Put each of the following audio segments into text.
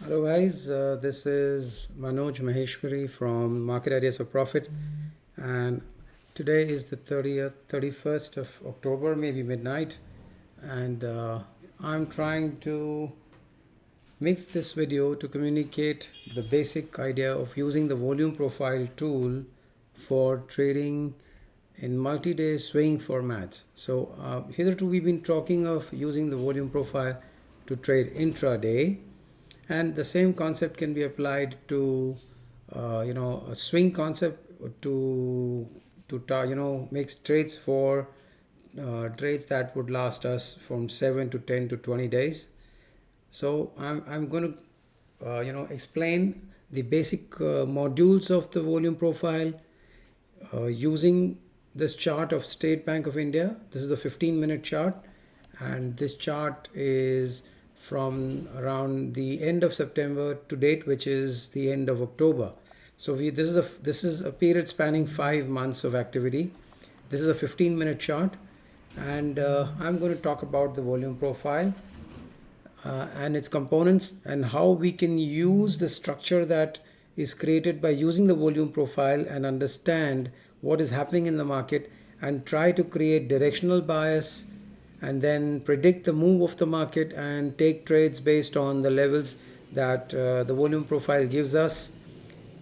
Hello guys, this is Manoj Maheshwari from Market Ideas for Profit, and today is the 30th, 31st of October, maybe midnight, and I'm trying to make this video to communicate the basic idea of using the volume profile tool for trading in multi-day swing formats. So hitherto we've been talking of using the volume profile to trade intraday, and the same concept can be applied to a swing concept to make trades for trades that would last us from 7 to 10 to 20 days. So I'm going to explain the basic modules of the volume profile using this chart of State Bank of India. This is the 15-minute chart, and this chart is from around the end of September to date, which is the end of October. So this is a period spanning 5 months of activity. This is a 15-minute chart, and I'm going to talk about the volume profile and its components, and how we can use the structure that is created by using the volume profile and understand what is happening in the market and try to create directional bias and then predict the move of the market and take trades based on the levels that the volume profile gives us,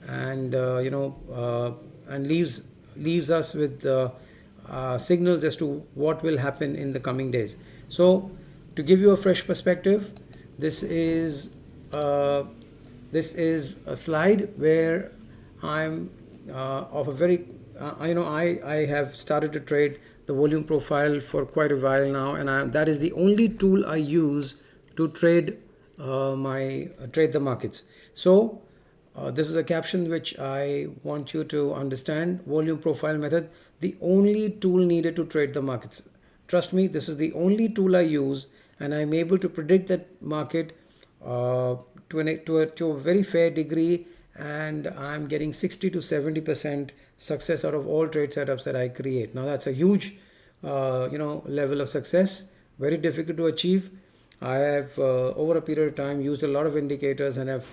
and and leaves us with signals as to what will happen in the coming days. So to give you a fresh perspective, this is a slide where I'm of a very I have started to trade the volume profile for quite a while now, and that is the only tool I use to trade trade the markets. So this is a caption which I want you to understand. Volume profile method, the only tool needed to trade the markets. Trust me, this is the only tool I use, and I'm able to predict that market to a very fair degree, and I'm getting 60 to 70% success out of all trade setups that I create. Now that's a huge level of success, very difficult to achieve. I have over a period of time used a lot of indicators, and have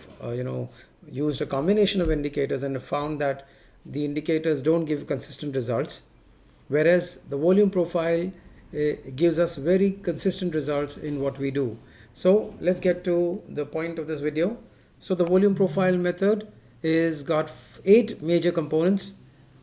used a combination of indicators, and have found that the indicators don't give consistent results, whereas the volume profile gives us very consistent results in what we do. So let's get to the point of this video. So the volume profile method is got 8 major components.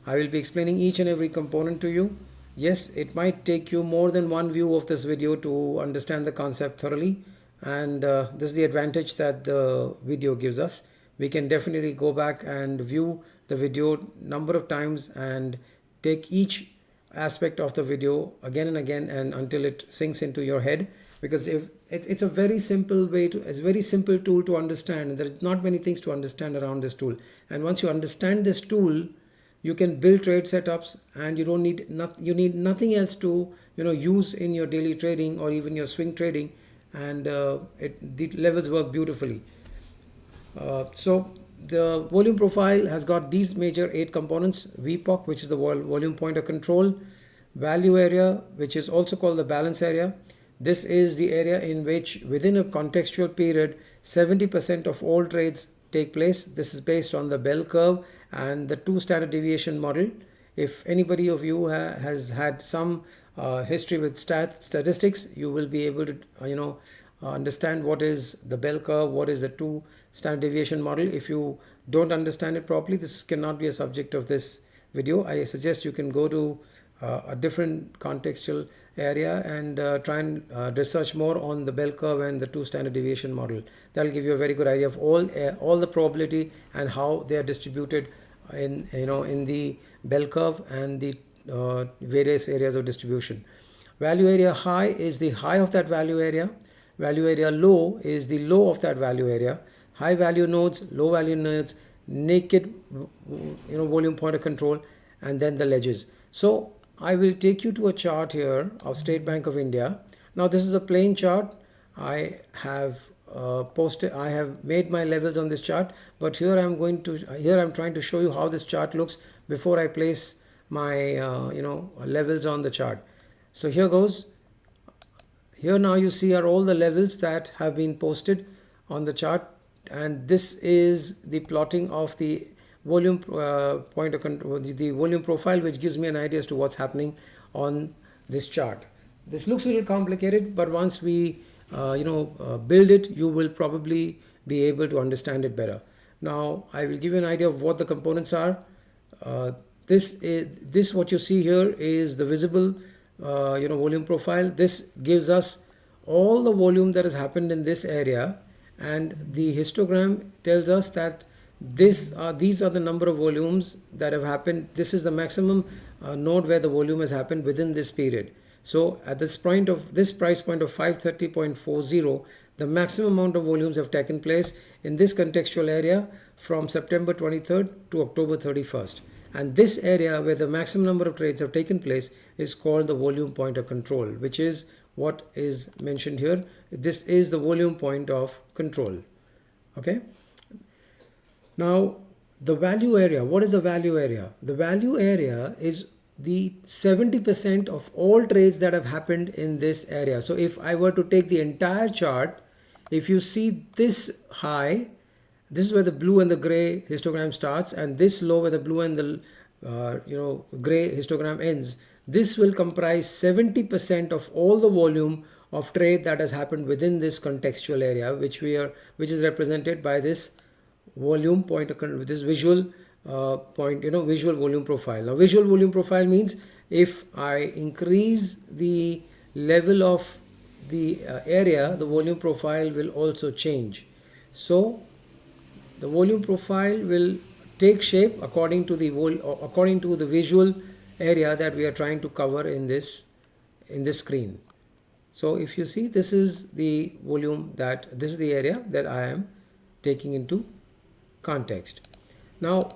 I will be explaining each and every component to you. Yes, it might take you more than one view of this video to understand the concept thoroughly, and this is the advantage that the video gives us. We can definitely go back and view the video number of times and take each aspect of the video again and again, and until it sinks into your head, because if it's a very simple way to it's a very simple tool to understand. There's not many things to understand around this tool, and once you understand this tool, you can build trade setups, and you don't need you need nothing else to use in your daily trading or even your swing trading, and the levels work beautifully. So the volume profile has got these major 8 components: VPOC, which is the volume point of control; value area, which is also called the balance area. This is the area in which within a contextual period 70% of all trades take place. This is based on the bell curve and the 2 standard deviation model. If anybody of you has had some history with statistics, you will be able to understand what is the bell curve, what is the 2 standard deviation model. If you don't understand it properly, this cannot be a subject of this video. I suggest you can go to a different contextual area and try and research more on the bell curve and the 2 standard deviation model. That will give you a very good idea of all the probability and how they are distributed in the bell curve and the various areas of distribution. Value area high is the high of that value area. Value area low is the low of that value area. High value nodes, low value nodes, naked volume point of control, and then the ledges. So I will take you to a chart here of State Bank of India. Now this is a plain chart. I have I have made my levels on this chart, but here I'm trying to show you how this chart looks before I place my levels on the chart. So here goes. Here now you see are all the levels that have been posted on the chart and this is the plotting of the volume point of control, the volume profile, which gives me an idea as to what's happening on this chart. This looks a little complicated, but once we build it, you will probably be able to understand it better. Now I will give you an idea of what the components are. This what you see here is the visible volume profile. This gives us all the volume that has happened in this area, and the histogram tells us that these are the number of volumes that have happened. This is the maximum node where the volume has happened within this period. So at this price point of 530.40, the maximum amount of volumes have taken place in this contextual area from September 23rd to October 31st. And this area where the maximum number of trades have taken place is called the volume point of control, which is what is mentioned here. This is the volume point of control. Okay. Now the value area, what is the value area? The value area is the 70% of all trades that have happened in this area. So if I were to take the entire chart, if you see this high, this is where the blue and the gray histogram starts, and this low where the blue and the gray histogram ends. This will comprise 70% of all the volume of trade that has happened within this contextual area, which is represented by this volume point, this visual visual volume profile. Now visual volume profile means if I increase the level of the area, the volume profile will also change. So the volume profile will take shape according to the visual area that we are trying to cover in this screen. So if you see, this is the volume, this is the area that I am taking into context. Now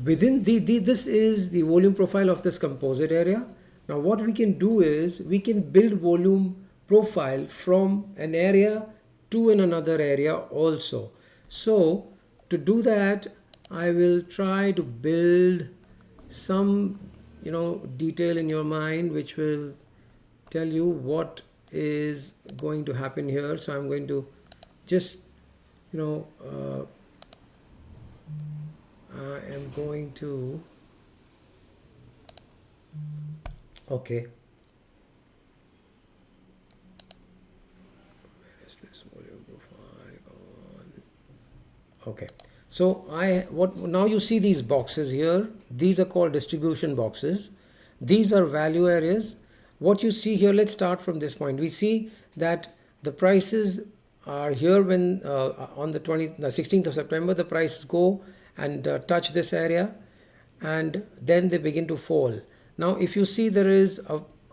within this is the volume profile of this composite area. Now what we can do is we can build volume profile from an area to another area also. So to do that, I will try to build some detail in your mind which will tell you what is going to happen here. So I'm going to just I am going to okay, where is this volume profile gone? Okay, so now you see these boxes here. These are called distribution boxes. These are value areas. What you see here, let's start from this point. We see that the prices are here when on the 16th of September the prices go and touch this area, and then they begin to fall. Now if you see, there is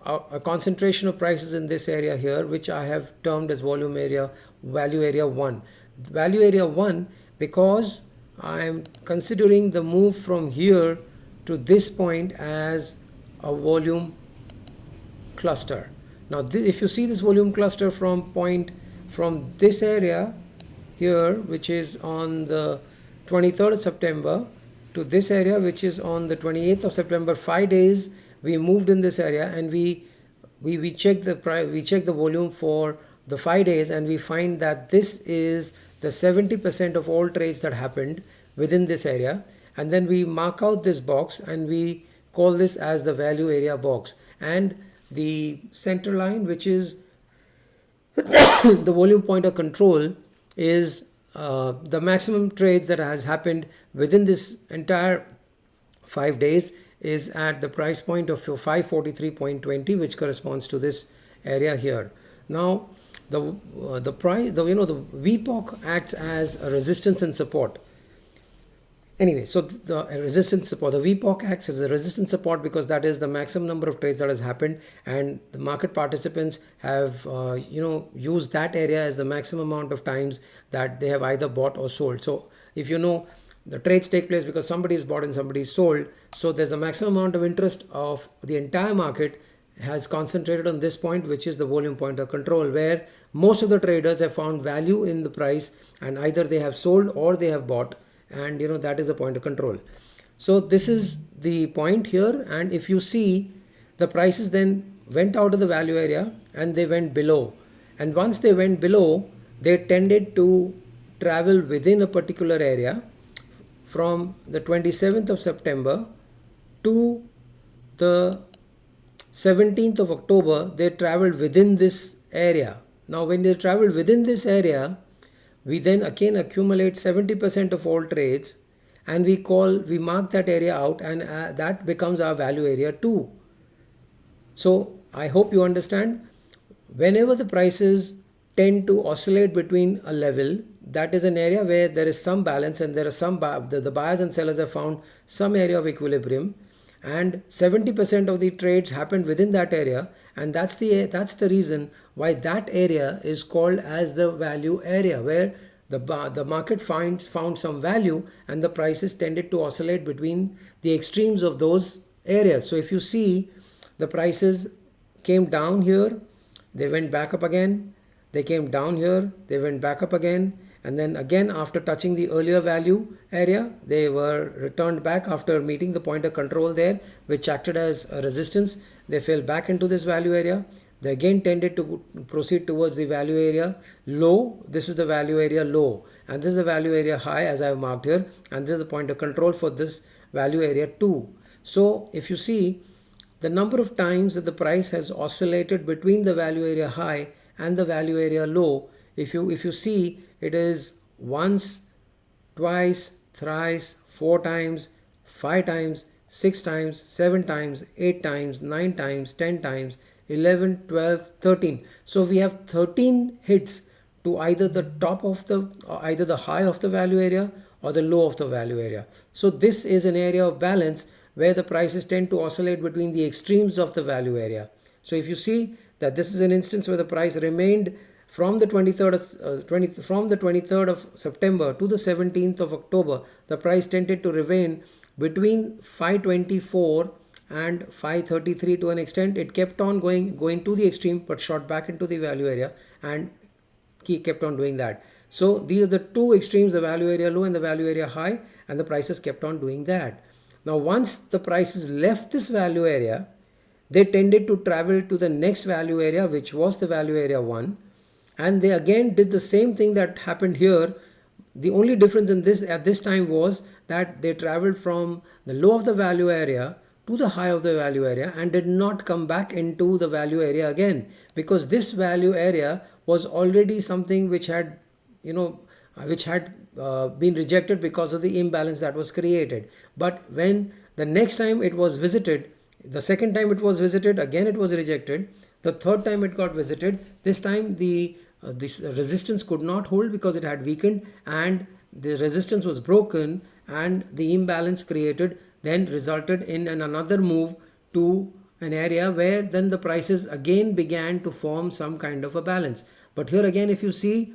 a concentration of prices in this area here, which I have termed as value area 1. Value area 1, because I am considering the move from here to this point as a volume cluster. Now if you see this volume cluster from this area here, which is on the 23rd of September, to this area which is on the 28th of September, 5 days we moved in this area, and we check the price, we check the volume for the 5 days, and we find that this is the 70% of all trades that happened within this area. And then we mark out this box and we call this as the value area box, and the center line, which is the volume point of control, is the maximum trades that has happened within this entire 5 days, is at the price point of 543.20, which corresponds to this area here. Now the VPOC acts as a resistance and support. Anyway, so the resistance support, the VPOC acts as a resistance support because that is the maximum number of trades that has happened, and the market participants have used that area as the maximum amount of times that they have either bought or sold. So if the trades take place because somebody is bought and somebody is sold, so there's a maximum amount of interest of the entire market has concentrated on this point, which is the volume point of control, where most of the traders have found value in the price and either they have sold or they have bought, and that is the point of control. So this is the point here, and if you see, the prices then went out of the value area and they went below, and once they went below, they tended to travel within a particular area from the 27th of September to the 17th of October. They traveled within this area. Now when they traveled within this area, we then again accumulate 70% of all trades, and we mark that area out, and that becomes our value area 2. So I hope you understand. Whenever the prices tend to oscillate between a level, that is an area where there is some balance, and there are the buyers and sellers have found some area of equilibrium, and 70% of the trades happened within that area, and that's the reason why that area is called as the value area, where the market found some value, and the prices tended to oscillate between the extremes of those areas. So if you see, the prices came down here, they went back up again, they came down here, they went back up again, and then again after touching the earlier value area, they were returned back after meeting the point of control there, which acted as a resistance. They fell back into this value area. They again tended to proceed towards the value area low. This is the value area low, and this is the value area high, as I have marked here, and this is the point of control for this value area 2. So if you see, the number of times that the price has oscillated between the value area high and the value area low, if you see, it is once, twice, thrice, 4 times, 5 times, 6 times, 7 times, 8 times, 9 times, 10 times, 11, 12, 13. So we have 13 hits to either the either the high of the value area or the low of the value area. So this is an area of balance where the prices tend to oscillate between the extremes of the value area. So if you see that this is an instance where the price remained from the 23rd of September to the 17th of October, the price tended to remain between 524 and 533 to an extent. It kept on going to the extreme, but shot back into the value area and kept on doing that. So these are the two extremes, the value area low and the value area high, and the prices kept on doing that. Now once the prices left this value area, they tended to travel to the next value area, which was the value area 1, and they again did the same thing that happened here. The only difference in this at this time was that they traveled from the low of the value area to the high of the value area and did not come back into the value area again, because this value area was already something which had been rejected because of the imbalance that was created. But when the next time it was visited, the second time it was visited, again it was rejected. The third time it got visited, this time this resistance could not hold because it had weakened, and the resistance was broken, and the imbalance created then resulted in another move to an area where then the prices again began to form some kind of a balance. But here again, if you see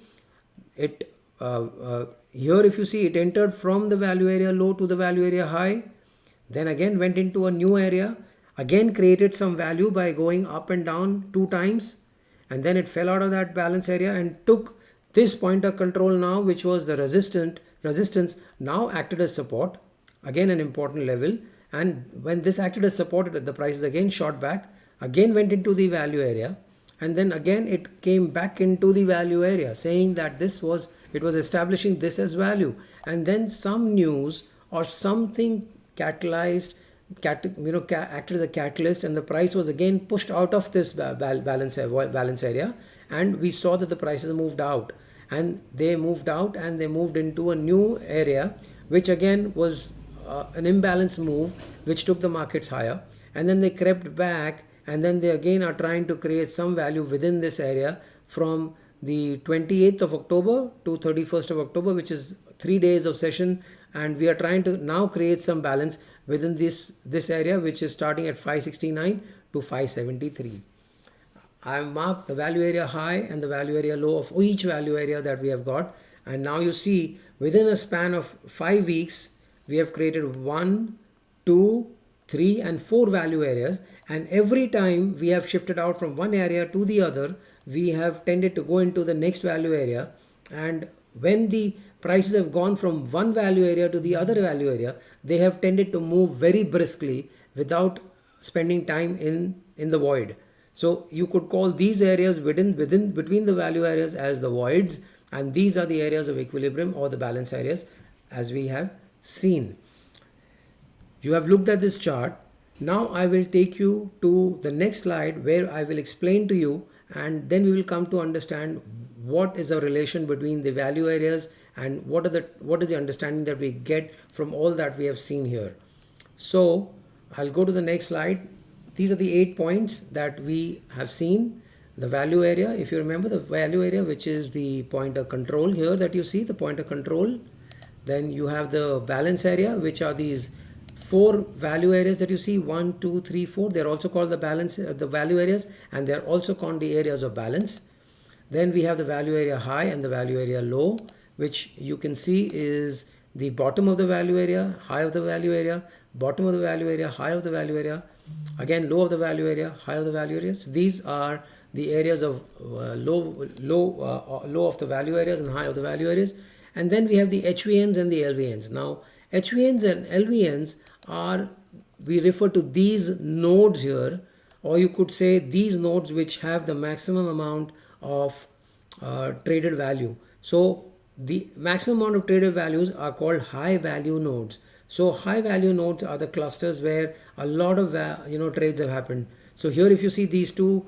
it, it entered from the value area low to the value area high, then again went into a new area, again created some value by going up and down 2 times, and then it fell out of that balance area and took this point of control now, which was the resistance now acted as support, again an important level. And when this acted as support, the prices again shot back, again went into the value area, and then again it came back into the value area, saying that it was establishing this as value. And then some news or something acted as a catalyst, and the price was again pushed out of this balance area, and we saw that the prices moved out, and they moved into a new area, which again was an imbalance move which took the markets higher, and then they crept back, and then they again are trying to create some value within this area from the 28th of October to 31st of October, which is 3 days of session, and we are trying to now create some balance within this area, which is starting at 569 to 573. I have marked the value area high and the value area low of each value area that we have got, and now you see within a span of 5 weeks we have created 1, 2, 3 and 4 value areas, and every time we have shifted out from one area to the other, we have tended to go into the next value area. And when the prices have gone from one value area to the other value area, they have tended to move very briskly without spending time in the void. So you could call these areas between the value areas as the voids, And these are the areas of equilibrium or the balance areas as we have seen. You have looked at this chart. Now I will take you to the next slide where I will explain to you, and then we will come to understand what is the relation between the value areas and what is the understanding that we get from all that we have seen here. So I'll go to the next slide. These are the 8 points that we have seen. The value area, if you remember the value area, which is the point of control here that you see, the point of control. Then you have the balance area, which are these 4 value areas that you see, 1, 2, 3, 4. They're also called the value areas, and they're also called the areas of balance. Then we have the value area high and the value area low, which you can see is the bottom of the value area, high of the value area, bottom of the value area, high of the value area, again low of the value area, high of the value areas. These are the areas of low of the value areas and high of the value areas. And then we have the HVNs and the LVNs. Now HVNs and LVNs are, we refer to these nodes here, or you could say these nodes which have the maximum amount of traded value. So the maximum amount of traded values are called high value nodes. So high value nodes are the clusters where a lot of trades have happened. So here if you see these two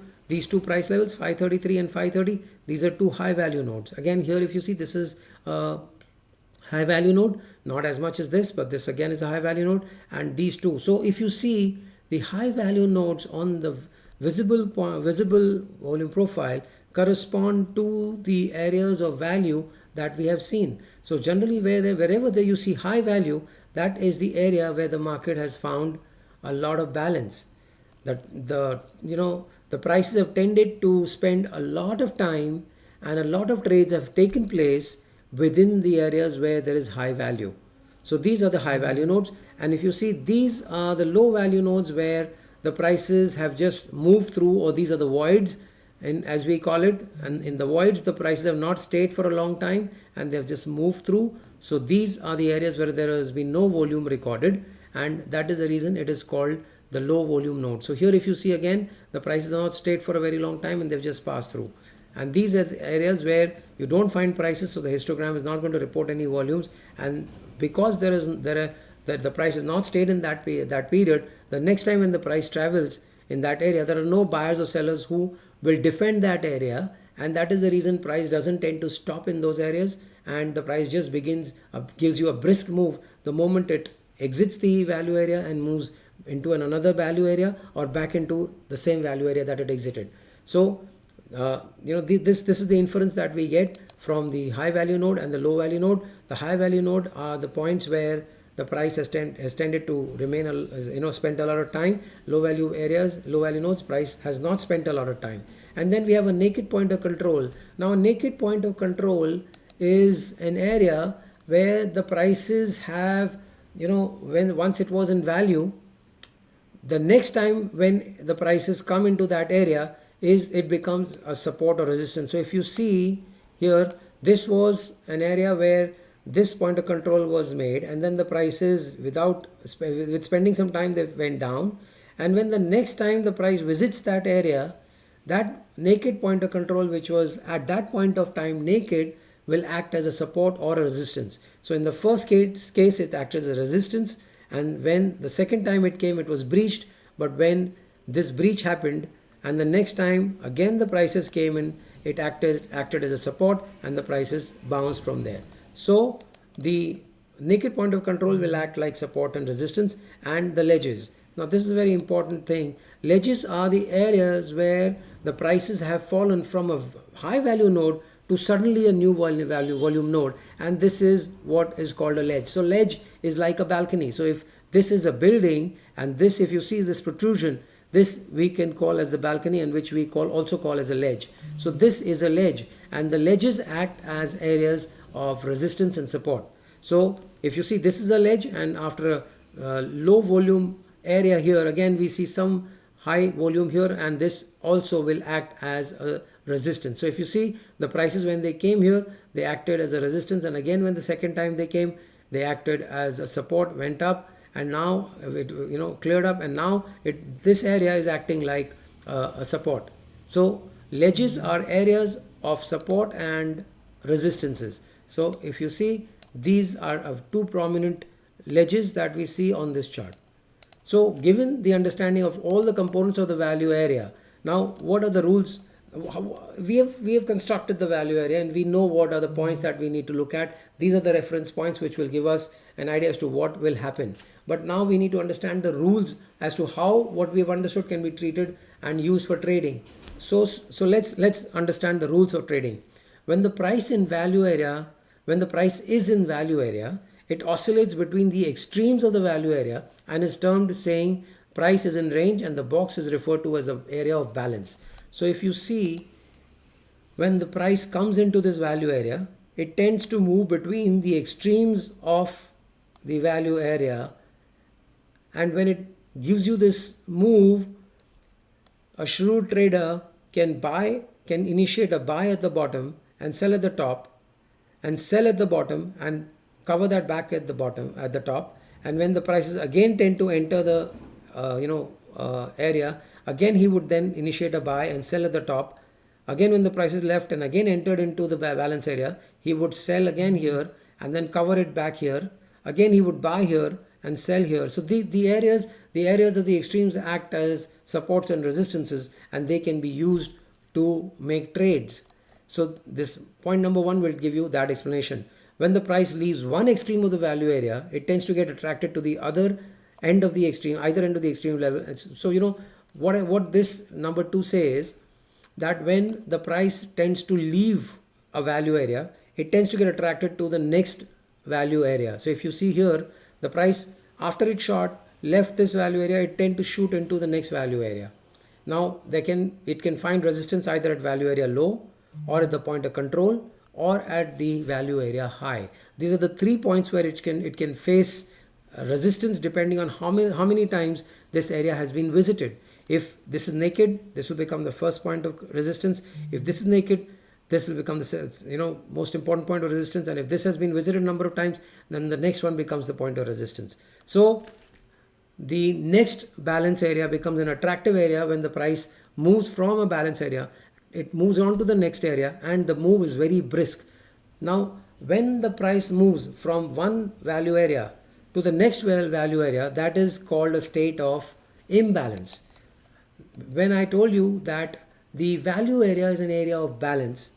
price levels, 533 and 530, these are 2 high value nodes. Again here if you see, this is high value node, not as much as this, but this again is a high value node, and these two. So if you see the high value nodes on the visible volume profile correspond to the areas of value that we have seen. So generally wherever you see high value, that is the area where the market has found a lot of balance. That the prices have tended to spend a lot of time, and a lot of trades have taken place within the areas where there is high value. So these are the high value nodes, and if you see, these are the low value nodes where the prices have just moved through, or these are the voids, and as we call it, and in the voids the prices have not stayed for a long time and they have just moved through. So these are the areas where there has been no volume recorded, and that is the reason it is called the low volume node. So here if you see, again the prices have not stayed for a very long time and they've just passed through. And these are the areas where you don't find prices, so the histogram is not going to report any volumes. And because the price is not stayed in that period, the next time when the price travels in that area, there are no buyers or sellers who will defend that area, and that is the reason price doesn't tend to stop in those areas, and the price just gives you a brisk move the moment it exits the value area and moves into another value area or back into the same value area that it exited. So this is the inference that we get from the high value node and the low value node. The high value node are the points where the price has tended to remain, spent a lot of time. Low value nodes, price has not spent a lot of time. And then we have a naked point of control. Now a naked point of control is an area where the prices have, once it was in value, the next time when the prices come into that area, it becomes a support or resistance. So if you see here, this was an area where this point of control was made, and then the prices with spending some time, they went down. And when the next time the price visits that area, that naked point of control, which was at that point of time naked, will act as a support or a resistance. So in the first case it acted as a resistance, and when the second time it came, it was breached. But when this breach happened and the next time again the prices came in, it acted as a support, and the prices bounced from there. So the naked point of control will act like support and resistance. And the ledges, now this is a very important thing. Ledges are the areas where the prices have fallen from a high value node to suddenly a new volume node, and this is what is called a ledge. So ledge is like a balcony. So if this is a building, and this, if you see this protrusion, this we can call as the balcony, and which we also call as a ledge. So this is a ledge, and the ledges act as areas of resistance and support. So if you see, this is a ledge, and after a low volume area here, again we see some high volume here, and this also will act as a resistance. So if you see, the prices when they came here, they acted as a resistance, and again when the second time they came, they acted as a support, went up, and now it cleared up, and now this area is acting like a support. So ledges are areas of support and resistances. So if you see, these are two prominent ledges that we see on this chart. So given the understanding of all the components of the value area, now what are the rules? We have constructed the value area, and we know what are the points that we need to look at. These are the reference points which will give us an idea as to what will happen. But now we need to understand the rules as to how what we have understood can be treated and used for trading. So let's understand the rules of trading. When the price in value area, when the price is in value area, it oscillates between the extremes of the value area and is termed saying price is in range, and the box is referred to as the area of balance. So if you see, when the price comes into this value area, it tends to move between the extremes of the value area, and when it gives you this move, a shrewd trader can initiate a buy at the bottom and sell at the top, and sell at the bottom and cover that back at the bottom at the top. And when the prices again tend to enter the area, again he would then initiate a buy and sell at the top. Again, when the price is left and again entered into the balance area, he would sell again here and then cover it back here. Again he would buy here and sell here. So the areas of the extremes act as supports and resistances, and they can be used to make trades. So this point number one will give you that explanation. When the price leaves one extreme of the value area, it tends to get attracted to the other end of the extreme, either end of the extreme level. So what this number two says, that when the price tends to leave a value area, it tends to get attracted to the next value area. So if you see here, the price after it short left this value area, it tend to shoot into the next value area. Now it can find resistance either at value area low, or at the point of control, or at the value area high. These are the 3 points where it can face resistance depending on how many times this area has been visited. If this is naked, this will become the first point of resistance. If this is naked, this will become the most important point of resistance. And if this has been visited a number of times, then the next one becomes the point of resistance. So the next balance area becomes an attractive area when the price moves from a balance area. It moves on to the next area, and the move is very brisk. Now, when the price moves from one value area to the next value area, that is called a state of imbalance. When I told you that the value area is an area of balance,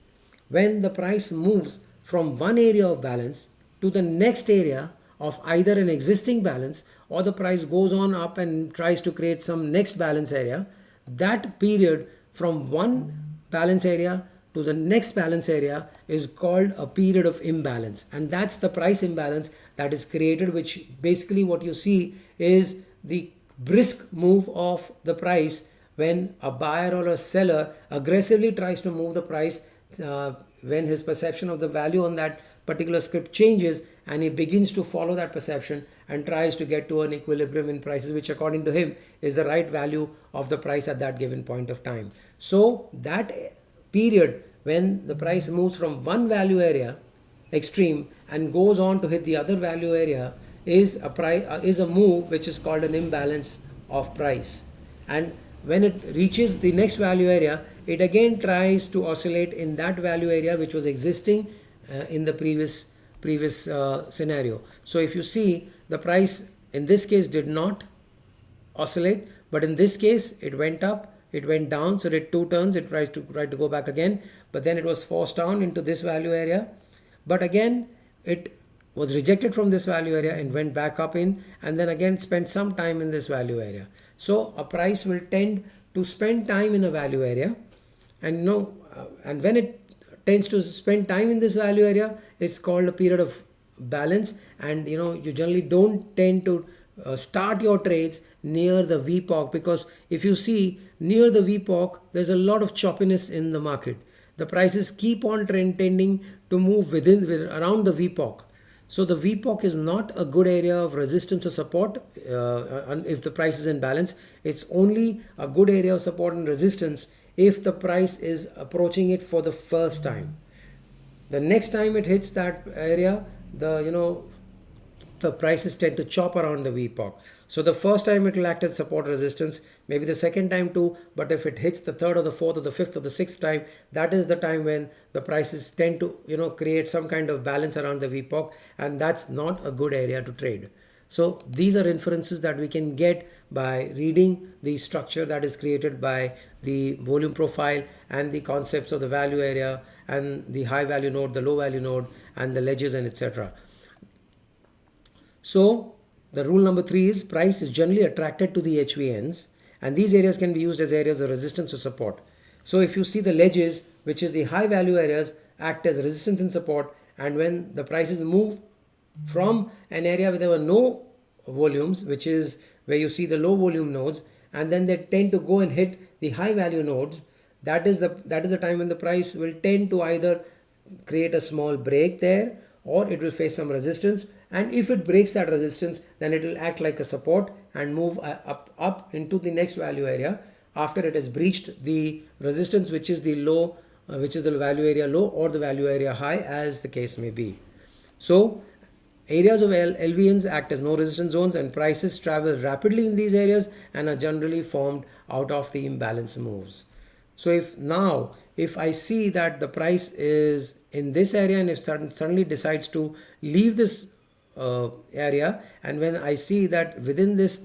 when the price moves from one area of balance to the next area of either an existing balance, or the price goes on up and tries to create some next balance area, that period from one balance area to the next balance area is called a period of imbalance. And that's the price imbalance that is created, which basically what you see is the brisk move of the price when a buyer or a seller aggressively tries to move the price when his perception of the value on that particular script changes, and he begins to follow that perception and tries to get to an equilibrium in prices, which according to him is the right value of the price at that given point of time. So that period when the price moves from one value area extreme and goes on to hit the other value area is a move which is called an imbalance of price. And when it reaches the next value area, it again tries to oscillate in that value area which was existing in the previous scenario. So if you see, the price in this case did not oscillate, but in this case it went up, it went down, so it did 2 turns, it tried to go back again, but then it was forced down into this value area, but again it was rejected from this value area and went back up in, and then again spent some time in this value area. So a price will tend to spend time in a value area, and and when it tends to spend time in this value area, it's called a period of balance. And you generally don't tend to start your trades near the VPOC, because if you see near the VPOC, there's a lot of choppiness in the market. The prices keep on tending to move around the VPOC. So the VPOC is not a good area of resistance or support if the price is in balance. It's only a good area of support and resistance if the price is approaching it for the first time. The next time it hits that area, the prices tend to chop around the VPOC. So the first time it will act as support resistance, maybe the second time too, but if it hits the third or the fourth or the fifth or the sixth time, that is the time when the prices tend to, create some kind of balance around the VPOC, and that's not a good area to trade. So these are inferences that we can get by reading the structure that is created by the volume profile and the concepts of the value area and the high value node, the low value node, and the ledges and etc. So the rule number 3 is price is generally attracted to the HVNs, and these areas can be used as areas of resistance or support. So if you see the ledges, which is the high value areas, act as resistance and support, and when the prices move from an area where there were no volumes, which is where you see the low volume nodes, and then they tend to go and hit the high value nodes, that is the time when the price will tend to either create a small break there, or it will face some resistance, and if it breaks that resistance, then it will act like a support and move up into the next value area after it has breached the resistance, which is the low, which is the value area low or the value area high, as the case may be. So areas of LVNs act as no resistance zones, and prices travel rapidly in these areas and are generally formed out of the imbalance moves. So if I see that the price is in this area, and if suddenly decides to leave this area, and when I see that within this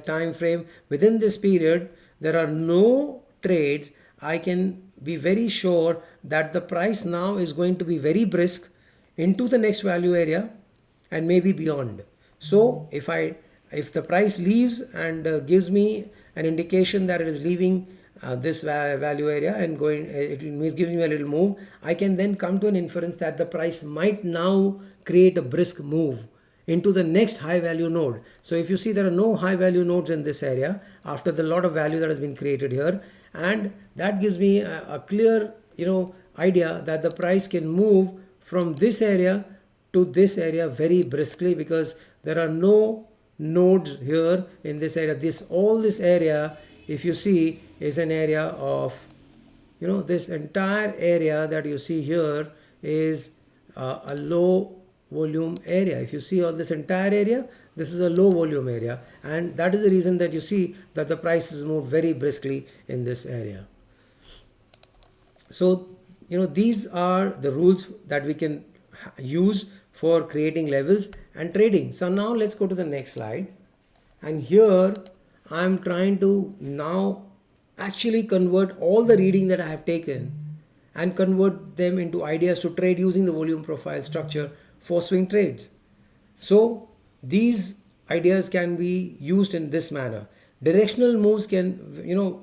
time frame, within this period, there are no trades, I can be very sure that the price now is going to be very brisk into the next value area and maybe beyond. So if the price leaves and gives me an indication that it is leaving this value area and going, it means giving me a little move, I can then come to an inference that the price might now create a brisk move into the next high value node. So if you see, there are no high value nodes in this area after the lot of value that has been created here, and that gives me a clear idea that the price can move from this area to this area very briskly, because there are no nodes here in this area. All this area, if you see, is an area of, this entire area that you see here is a low volume area. If you see all this entire area, this is a low volume area, and that is the reason that you see that the prices move very briskly in this area. So these are the rules that we can use for creating levels and trading. So now let's go to the next slide, and here I'm trying to now actually convert all the reading that I have taken and convert them into ideas to trade using the volume profile structure for swing trades. So these ideas can be used in this manner. Directional moves can,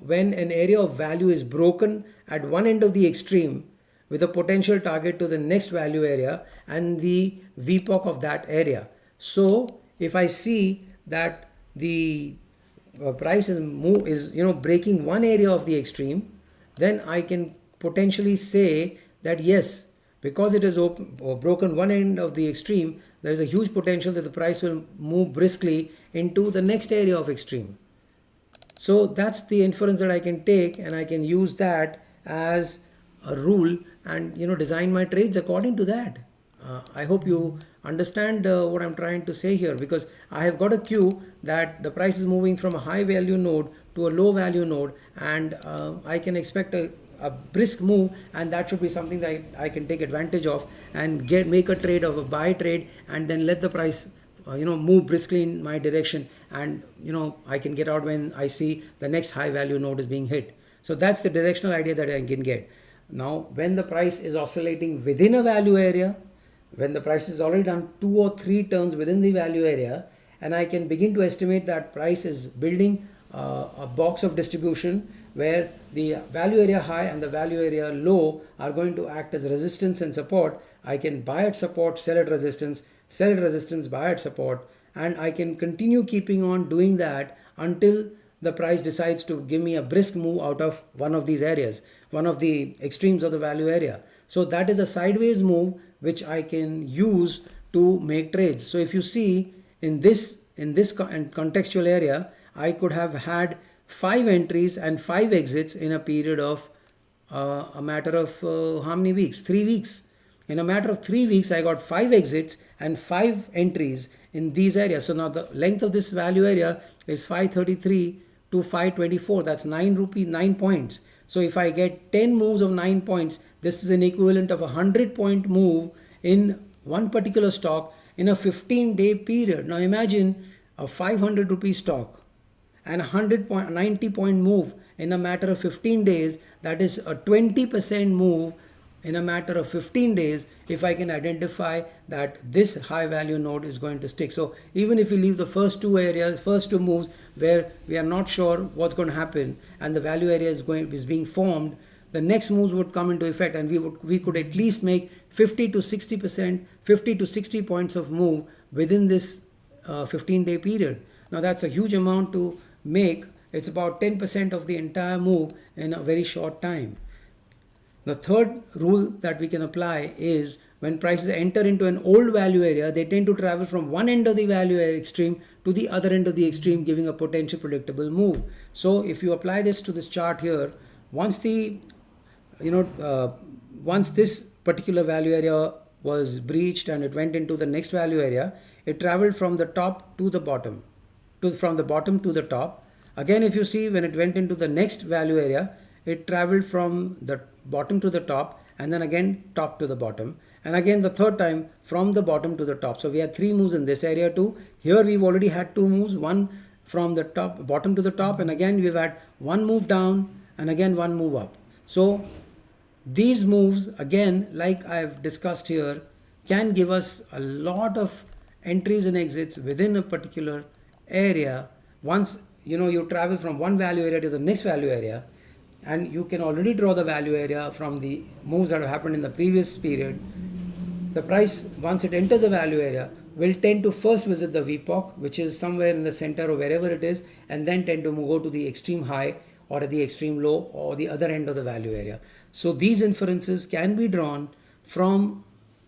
when an area of value is broken at one end of the extreme with a potential target to the next value area and the VPOC of that area. So if I see that the price is breaking one area of the extreme, then I can potentially say that yes, because it is broken one end of the extreme, there is a huge potential that the price will move briskly into the next area of extreme. So that's the inference that I can take, and I can use that as a rule and design my trades according to that. I hope you understand what I'm trying to say here, because I have got a cue that the price is moving from a high value node to a low value node, and I can expect a brisk move, and that should be something that I can take advantage of and make a trade of a buy trade, and then let the price move briskly in my direction, and I can get out when I see the next high value node is being hit. So that's the directional idea that I can get. Now when the price is oscillating within a value area, when the price is already done 2 or 3 turns within the value area, and I can begin to estimate that price is building a box of distribution where the value area high and the value area low are going to act as resistance and support, I can buy at support, sell at resistance, buy at support, and I can continue keeping on doing that until the price decides to give me a brisk move out of one of these areas, one of the extremes of the value area. So that is a sideways move which I can use to make trades. So if you see in this contextual area, I could have had 5 entries and 5 exits in a period of a matter of how many weeks? 3 weeks. In a matter of 3 weeks, I got 5 exits and 5 entries in these areas. So now the length of this value area is 533 to 524. That's 9 rupees, 9 points. So if I get 10 moves of 9 points, this is an equivalent of a 100-point move in one particular stock in a 15-day period. Now imagine a 500 rupee stock and a 90-point move in a matter of 15 days. That is a 20% move in a matter of 15 days if I can identify that this high value node is going to stick. So even if we leave the first two areas, first two moves where we are not sure what's going to happen and the value area is being formed, the next moves would come into effect, and we could at least make 50 to 60 points of move within this 15-day period. Now that's a huge amount to make. It's about 10% of the entire move in a very short time. The third rule that we can apply is when prices enter into an old value area, they tend to travel from one end of the value area extreme to the other end of the extreme, giving a potential predictable move. So if you apply this to this chart here, once once this particular value area was breached and it went into the next value area, it traveled from the top to the bottom, from the bottom to the top. Again, if you see, when it went into the next value area, it traveled from the bottom to the top, and then again top to the bottom, and again the third time from the bottom to the top. So we had 3 moves in this area too. Here we've already had 2 moves, one from the bottom to the top, and again we've had 1 move down and again 1 move up. So these moves, again, like I've discussed here, can give us a lot of entries and exits within a particular area. Once you travel from one value area to the next value area, and you can already draw the value area from the moves that have happened in the previous period. The price, once it enters a value area, will tend to first visit the VPOC, which is somewhere in the center or wherever it is, and then tend to go to the extreme high or at the extreme low or the other end of the value area. So these inferences can be drawn from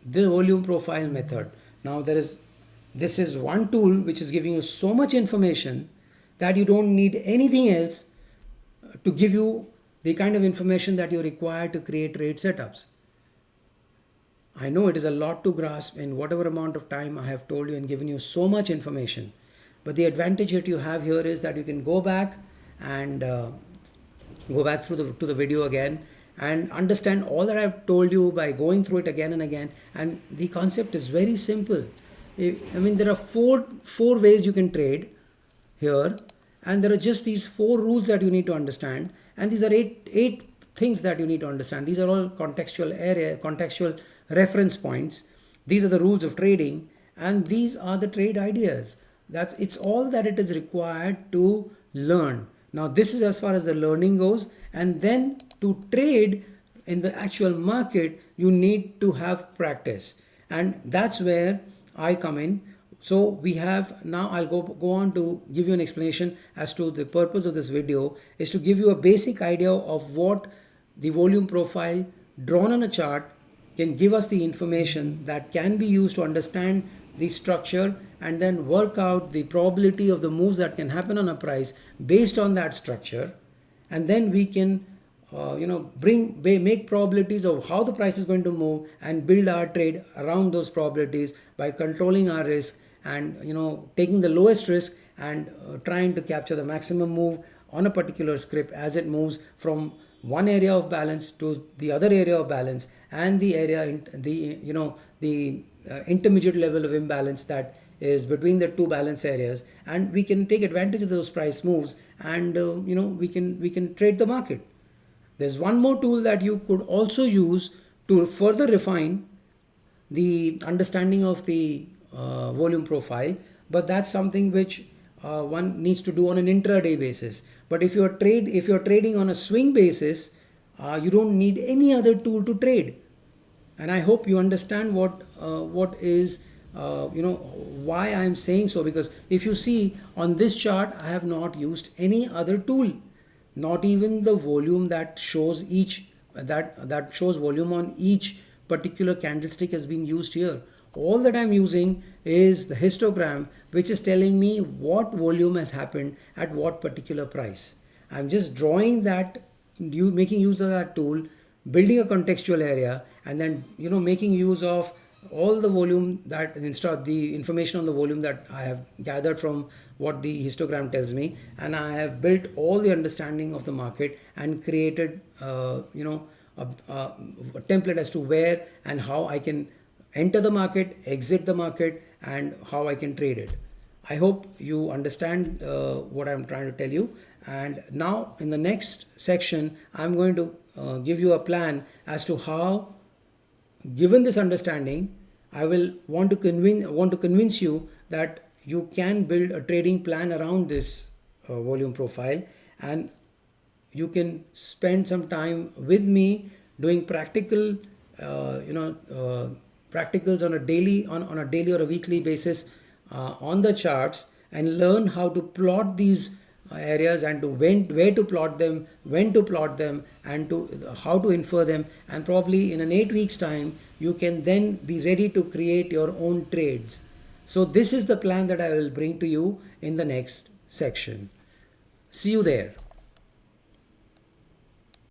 the volume profile method. Now this is one tool which is giving you so much information that you don't need anything else to give you the kind of information that you require to create trade setups. I know it is a lot to grasp in whatever amount of time I have told you and given you so much information. But the advantage that you have here is that you can go back and go back to the video again and understand all that I've told you by going through it again and again. And the concept is very simple. I mean, there are four ways you can trade here, and there are just these 4 rules that you need to understand. And these are eight things that you need to understand. These are all contextual reference points. These are the rules of trading, and these are the trade ideas. It's all that it is required to learn. Now this is as far as the learning goes, and then to trade in the actual market, you need to have practice, and that's where I come in. So we have now, I'll go on to give you an explanation as to the purpose of this video is to give you a basic idea of what the volume profile drawn on a chart can give us, the information that can be used to understand the structure and then work out the probability of the moves that can happen on a price based on that structure. And then we can make probabilities of how the price is going to move and build our trade around those probabilities by controlling our risk and taking the lowest risk and trying to capture the maximum move on a particular script as it moves from one area of balance to the other area of balance and the area intermediate level of imbalance that is between the two balance areas, and we can take advantage of those price moves and we can trade the market. There's one more tool that you could also use to further refine the understanding of the volume profile, but that's something which one needs to do on an intraday basis. But if you're trading on a swing basis, you don't need any other tool to trade. And I hope you understand what is why I'm saying so, because if you see on this chart, I have not used any other tool, not even the volume that shows that shows volume on each particular candlestick has been used here. All that I'm using is the histogram, which is telling me what volume has happened at what particular price. I'm just drawing that, making use of that tool, building a contextual area, and then making use of all the volume that the information on the volume that I have gathered from what the histogram tells me, and I have built all the understanding of the market and created a template as to where and how I can enter the market, exit the market, and how I can trade it. I hope you understand what I'm trying to tell you. And now in the next section, I'm going to give you a plan as to how, given this understanding, I will want to convince you that you can build a trading plan around this volume profile, and you can spend some time with me doing practical practicals on a daily or a weekly basis on the charts, and learn how to plot these areas, and to where to plot them, when to plot them, and to how to infer them. And probably in an 8 weeks time you can then be ready to create your own trades. So this is the plan that I will bring to you in the next section. See you there.